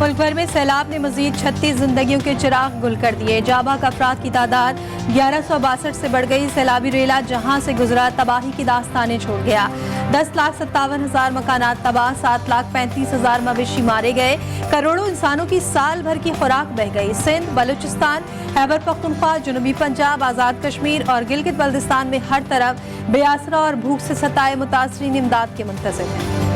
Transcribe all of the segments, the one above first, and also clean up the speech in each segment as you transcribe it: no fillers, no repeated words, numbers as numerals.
मुल्क भर में सैलाब ने मजीद 36 जिंदगियों के चिराग गुल कर दिए। जाबाक अफराद की तादाद 1162 से बढ़ गई। सैलाबी रेला जहां से गुजरा तबाही की दास्तानें छोड़ गया। 10,57,000 मकानात तबाह, 7,35,000 मवेशी मारे गए। करोड़ों इंसानों की साल भर की खुराक बह गई। सिंध, बलूचिस्तान, खैबर पख्तूनख्वा, जनूबी पंजाब, आज़ाद कश्मीर और गिलगित बल्तिस्तान में हर तरफ बेआसरा और भूख से सताए मुतासरीन इमदाद के मुंतज़िर हैं।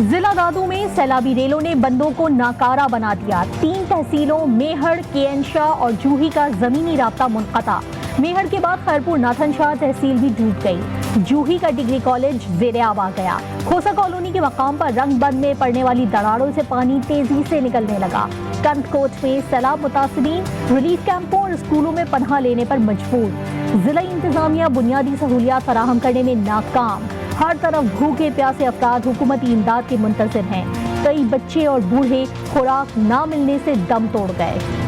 जिला दादू में सैलाबी रेलों ने बंदों को नाकारा बना दिया। 3 तहसीलों मेहर, केएन शाह और जूही का जमीनी राब्ता मुनक़ता। मेहर के बाद खैरपुर नाथन शाह तहसील भी डूब गई। जूही का डिग्री कॉलेज ज़ेर-आब आ गया। खोसा कॉलोनी के मकाम पर रंगबंद में पड़ने वाली दरारों से पानी तेजी से निकलने लगा। कंदकोट में सैलाब मुतासिरीन रिलीफ कैंपों और स्कूलों में पनाह लेने पर मजबूर। जिला इंतजामिया बुनियादी सहूलियात फराहम करने में नाकाम। हर तरफ भूखे प्यासे अफराद हुकूमती इमदाद के मुंतज़िर हैं। कई बच्चे और बूढ़े खुराक ना मिलने से दम तोड़ गए।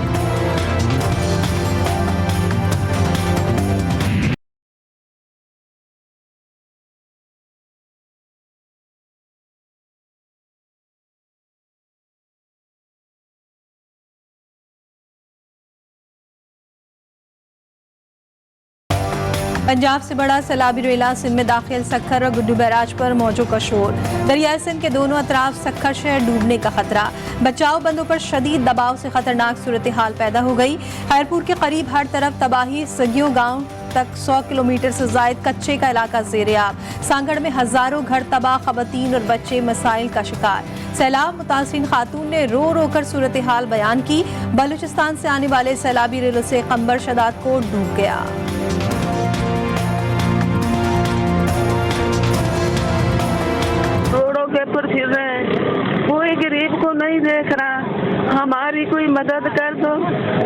पंजाब से बड़ा सैलाबी रेला सिंध में दाखिल। सक्खर और गुड्डू बैराज पर मौजों का शोर। दरियाए सिंध के दोनों अतराफ सक्खर शहर डूबने का खतरा। बचाव बंदों पर शदीद दबाव से खतरनाक सूरत हाल पैदा हो गई। खैरपुर के करीब हर तरफ तबाही। सगियों गांव तक 100 किलोमीटर से जायद कच्चे का इलाका ज़ेर-आब। सांगड़ में हजारों घर तबाह, खवातीन और बच्चे मसाइल का शिकार। सैलाब मुतासिरीन खातून ने रो रो कर सूरत हाल बयान की। बलूचिस्तान से आने वाले सैलाबी रेलों से कंबर शदाद को डूब गया। पर फिर रहे, कोई गरीब को नहीं देख रहा। हमारी कोई मदद कर दो।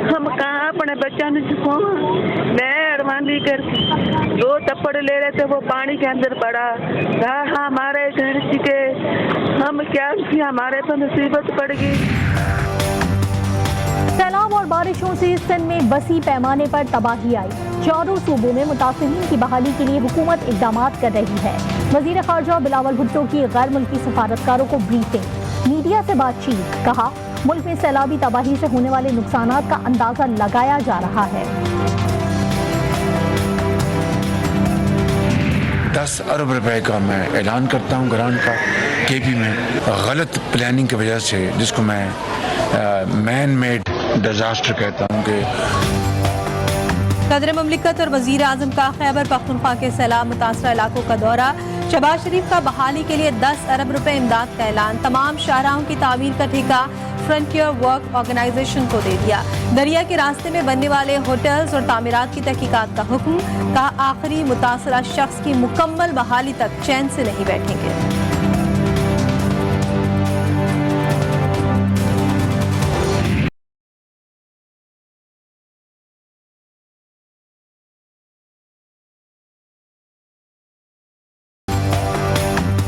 हम कहाँ अपने बच्चों ने छुपाओ। मैं अड़वानी कर 2 थप्पड़ ले रहे थे, वो पानी के अंदर पड़ा। कहा हमारे घर के हम क्या, हमारे तो मुसीबत पड़ गई। सैलाब और बारिशों से सिंध में बसी पैमाने पर तबाही आई। चारों सूबों में मुतासिरीन की बहाली के लिए हुकूमत इक़दामात कर रही है। वज़ीर ख़ारजा बिलावल भुट्टो की गैर मुल्की सफारतकारों को ब्रीफिंग। मीडिया से बातचीत। कहा, मुल्क में सैलाबी तबाही से होने वाले नुकसानात का अंदाजा लगाया जा रहा है। 10 अरब रुपए का मैं ऐलान करता हूँ ग्रांट का केपी में। गलत प्लानिंग की वजह से, जिसको मैं मैन मेड डिजास्टर कहता हूँ कि सदर मुमलिकत और वजीर आजम का खैबर पख्तूनख्वा के सैलाब मुतासरा इलाकों का दौरा। शहबाज शरीफ का बहाली के लिए 10 अरब रुपए इमदाद का ऐलान। तमाम शाहराहों की तामीर का ठेका फ्रंटियर वर्क ऑर्गेनाइजेशन को दे दिया। दरिया के रास्ते में बनने वाले होटल्स और तामीरात की तहकीकात का हुक्म। कहा, आखिरी मुतासरा शख्स की मुकम्मल बहाली तक चैन से नहीं बैठेंगे।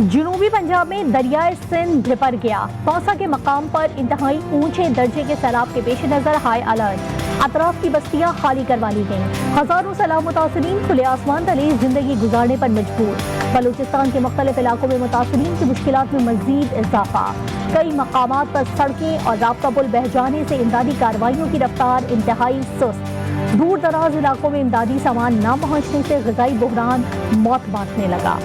जनूबी पंजाब में दरियाए सिंध भिपर गया। पौसा के मकाम पर इंतहाई ऊंचे दर्जे के सैलाब के पेश नजर हाई अलर्ट। अतराफ की बस्तियां खाली करवा ली गईं। हजारों सैलाब मुतासिरीन खुले आसमान तले जिंदगी गुजारने पर मजबूर। बलूचिस्तान के मुख्तलिफ इलाकों में मुतासिरीन की मुश्किलात में मजीद इजाफा। कई मकामात पर सड़कें और राब्ता पुल बह जाने से इमदादी कार्रवाइयों की रफ्तार इंतहाई सुस्त। दूर दराज इलाकों में इमदादी सामान न पहुंचने से ग़िज़ाई बुहरान मौत बांटने लगा।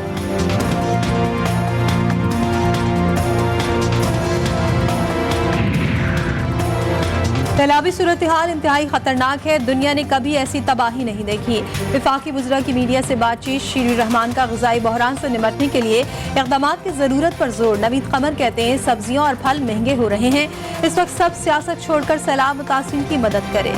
सैलाबी सूरत हाल इंतहाई खतरनाक है। दुनिया ने कभी ऐसी तबाही नहीं देखी। विफाकी वज़रा की मीडिया से बातचीत। शीर रहमान का ग़िज़ाई बहरान से निपटने के लिए इक़दामात की ज़रूरत पर जोर। नवीद क़मर कहते हैं, सब्जियाँ और फल महंगे हो रहे हैं। इस वक्त सब सियासत छोड़कर सैलाब मुतासिरीन की मदद करें।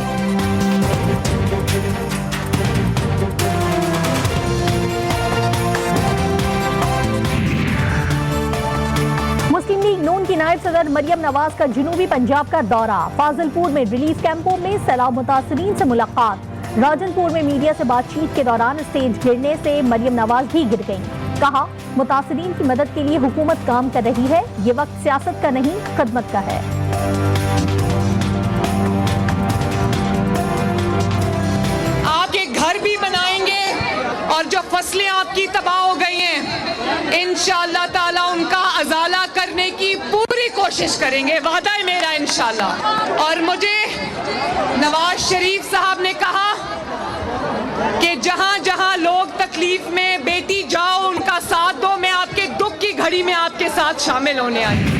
मुस्लिम लीग नून की नायब सदर मरियम नवाज का जनूबी पंजाब का दौरा। फाजिलपुर में रिलीफ कैंपों में सैलाब मुतासिरीन से मुलाकात। राजनपुर में मीडिया से बातचीत के दौरान स्टेज गिरने से मरियम नवाज भी गिर गईं। कहा, मुतासिरीन की मदद के लिए हुकूमत काम कर रही है। ये वक्त सियासत का नहीं, खिदमत का है। आपके घर भी बनाएंगे और जो फसलें आपकी तबाह हो गई हैं, इंशाअल्लाह ताला उनका अजाला करने की पूरी कोशिश करेंगे, वादा है मेरा इंशाअल्लाह। और मुझे नवाज शरीफ साहब ने कहा कि जहां जहां लोग तकलीफ में, बेटी जाओ उनका साथ दो, मैं आपके दुख की घड़ी में आपके साथ शामिल होने आई।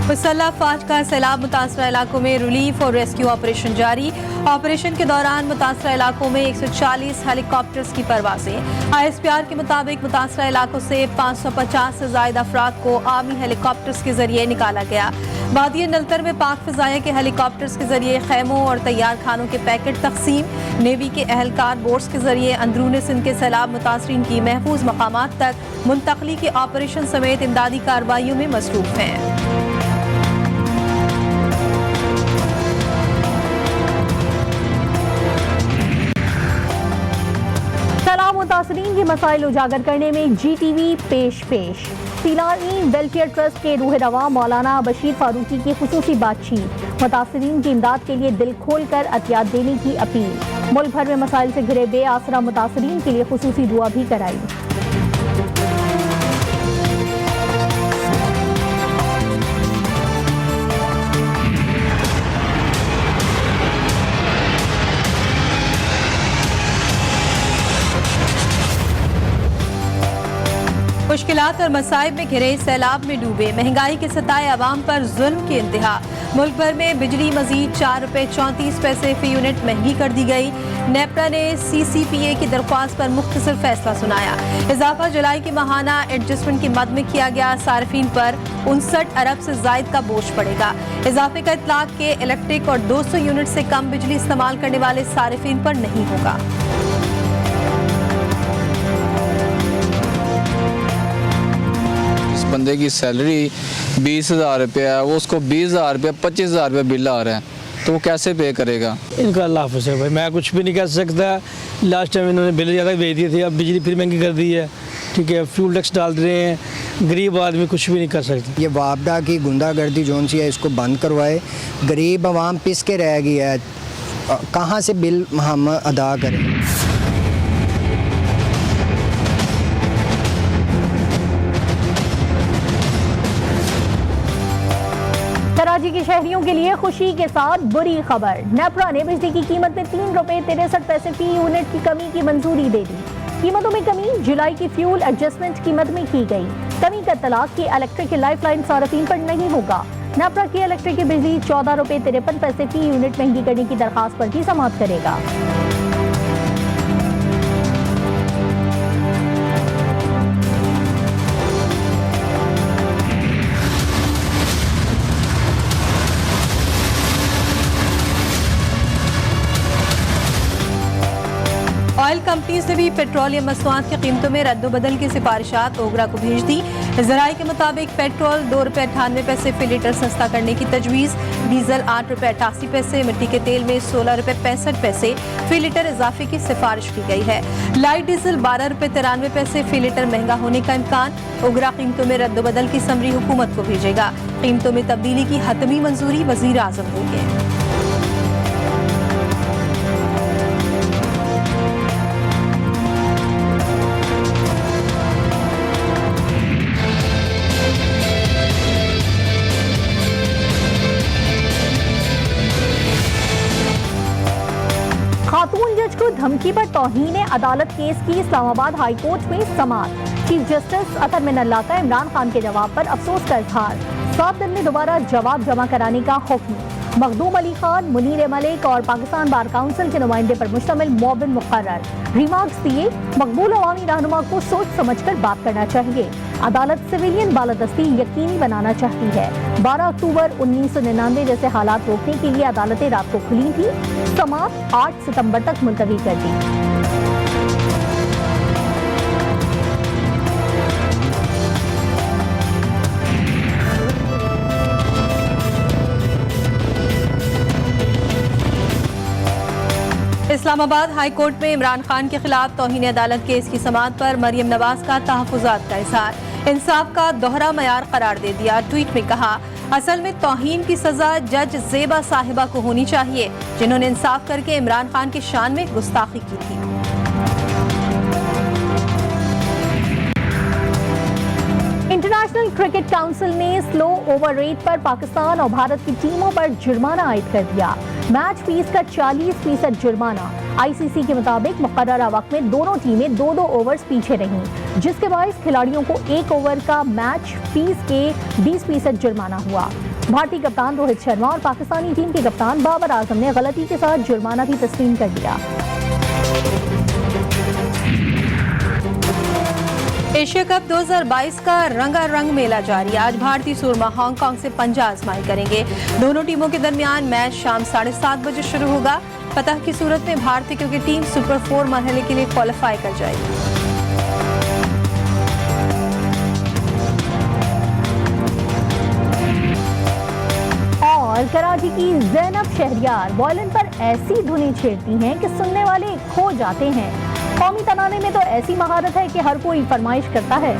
मुसल्लह अफवाज का सैलाब मुतासरा इलाकों में रिलीफ और रेस्क्यू ऑपरेशन जारी। ऑपरेशन के दौरान मुतासरा इलाकों में 140 हेलीकॉप्टर्स की परवाजें। ISPR के मुताबिक मुतासरा इलाकों से 550 से ज्यादा अफराद को आर्मी हेलीकॉप्टर्स के जरिए निकाला गया। वादी नलतर में पाक फिजाया के हेलीकॉप्टर्स के जरिए खैमों और तैयार खानों के पैकेट तकसीम। नेवी के एहलकार बोट्स के जरिए अंदरून सिंध के सैलाब मुतासरीन की महफूज मकामात तक मुंतकली के ऑपरेशन समेत इमदादी कार्रवाइयों में मसरूफ हैं। सैलाब मुतासरीन के मसाइल उजागर करने में GTV पेश। सीलानी वेलफेयर ट्रस्ट के रूह रवा मौलाना बशीर फारूकी की खुसूसी बातचीत। मुतासरीन की इमदाद के लिए दिल खोल कर अतियात देने की अपील। मुल्क भर में मसाइल से घिरे बेआसरा मुतासरीन के लिए खुसूसी दुआ भी कराई। मुश्किलात और मसाइब में घिरे सैलाब में डूबे, महंगाई के सताए अवाम पर जुल्म की इंतहा। मुल्क भर में बिजली मजीद 4 रुपए 34 पैसे फी यूनिट महंगी कर दी गई। नेपरा ने CCPA की दरख्वास्त पर मुख्तसर फैसला सुनाया। इजाफा जुलाई की माहाना एडजस्टमेंट की मद में किया गया। सार्फिन पर 59 अरब से जायद का बोझ पड़ेगा। इजाफे का इतलाक के इलेक्ट्रिक और 200 यूनिट से कम बिजली इस्तेमाल करने वाले सार्फिन पर नहीं होगा। बंदे की सैलरी 20,000 रुपया है, वो उसको 20,000 रुपया 25,000 रुपया बिल आ रहा है, तो वो कैसे पे करेगा? इनका अल्लाह हाफ़िज़ है भाई, मैं कुछ भी नहीं कह सकता। लास्ट टाइम इन्होंने बिल ज़्यादा भेज दिए थे, अब बिजली फिर महंगी कर दी है। ठीक है, फ्यूल टैक्स डाल रहे हैं, गरीब आदमी कुछ भी नहीं कर सकते। ये वापडा की गुंडागर्दी जोन सी है, इसको बंद करवाए। गरीब आवाम पिस के रह गई है, कहाँ से बिल हम अदा करें? कराची के शहरियों के लिए खुशी के साथ बुरी खबर। नेपरा ने बिजली की कीमत में 3 रुपए 63 पैसे फी यूनिट की कमी की मंजूरी दे दी। कीमतों में कमी जुलाई की फ्यूल एडजस्टमेंट की मद में की गई। कमी का तलाक की इलेक्ट्रिक की लाइफलाइन सार्फिन पर नहीं होगा। नेपरा की इलेक्ट्रिक की बिजली 14 रुपए 53 पैसे फी यूनिट महंगी करने की दरखास्त पर भी समाअत करेगा। ऑयल कंपनीज ने भी पेट्रोलियम मसनूआत की कीमतों में रद्दोबदल की सिफारिशात ओगरा को भेज दी। ज़राए के मुताबिक पेट्रोल 2 रुपए 98 पैसे फी लीटर सस्ता करने की तजवीज़। डीजल 8 रुपए 88 पैसे, मिट्टी के तेल में 16 रुपए 65 पैसे फी लीटर इजाफे की सिफारिश की गई है। लाइट डीजल 12 रुपए 93 पैसे फी लीटर महंगा होने का इम्कान। ओगरा कीमतों में रद्दोबदल की समरी हुकूमत को भेजेगा। कीमतों में तब्दीली की हतमी मंजूरी वज़ीर आज़म देंगे। खातून जज को धमकी पर तौहीन अदालत केस की इस्लामाबाद हाई कोर्ट में समाअत। चीफ जस्टिस अतर मिनल्ला का इमरान खान के जवाब पर अफसोस का इजहार। 7 दिन में दोबारा जवाब जमा कराने का हुक्म। मखदूम अली खान, मुनीर मलिक और पाकिस्तान बार काउंसिल के नुमाइंदे पर मुश्तमिल मोबिन मुकर्रर। रिमार्क्स दिए, मकबूल अवामी रहनुमा को सोच समझ कर बात करना चाहिए। अदालत सिविलियन बालादस्ती यकीनी बनाना चाहती है। 12 अक्टूबर 1999 जैसे हालात रोकने के लिए अदालतें रात को खुली थी। समाअत 8 सितंबर तक मुलतवी कर दी। इस्लामाबाद हाई कोर्ट में इमरान खान के खिलाफ तौहीन अदालत केस की समाअत पर मरियम नवाज का तहफ़्फ़ुज़ात का इज़हार। इंसाफ का दोहरा मयार करार दे दिया। ट्वीट में कहा, असल में तौहीन की सजा जज ज़ेबा साहिबा को होनी चाहिए, जिन्होंने इंसाफ करके इमरान खान की शान में गुस्ताखी की थी। इंटरनेशनल क्रिकेट काउंसिल ने स्लो ओवर रेट पर पाकिस्तान और भारत की टीमों पर जुर्माना आयद कर दिया। मैच फीस का 40% जुर्माना। आईसीसी के मुताबिक मुकर्ररा वक्त में दोनों टीमें 2-2 ओवर्स पीछे रहीं, जिसके बायस खिलाड़ियों को 1 ओवर का मैच फीस के 20% जुर्माना हुआ। भारतीय कप्तान रोहित शर्मा और पाकिस्तानी टीम के कप्तान बाबर आजम ने गलती के साथ जुर्माना भी तस्लीम कर दिया। एशिया कप 2022 का रंगारंग मेला जारी। आज भारतीय सूरमा हांगकांग से पंजा आजमाई करेंगे। दोनों टीमों के दरमियान मैच शाम 7:30 बजे शुरू होगा। फतह की सूरत में भारतीय क्रिकेट टीम सुपर 4 मरहले के लिए क्वालिफाई कर जाएगी। और कराची की ज़ैनब शहरियार वायलिन पर ऐसी धुनें छेड़ती हैं कि सुनने वाले खो जाते हैं। कौमी तराने में तो ऐसी महारत है कि हर कोई फरमाइश करता है।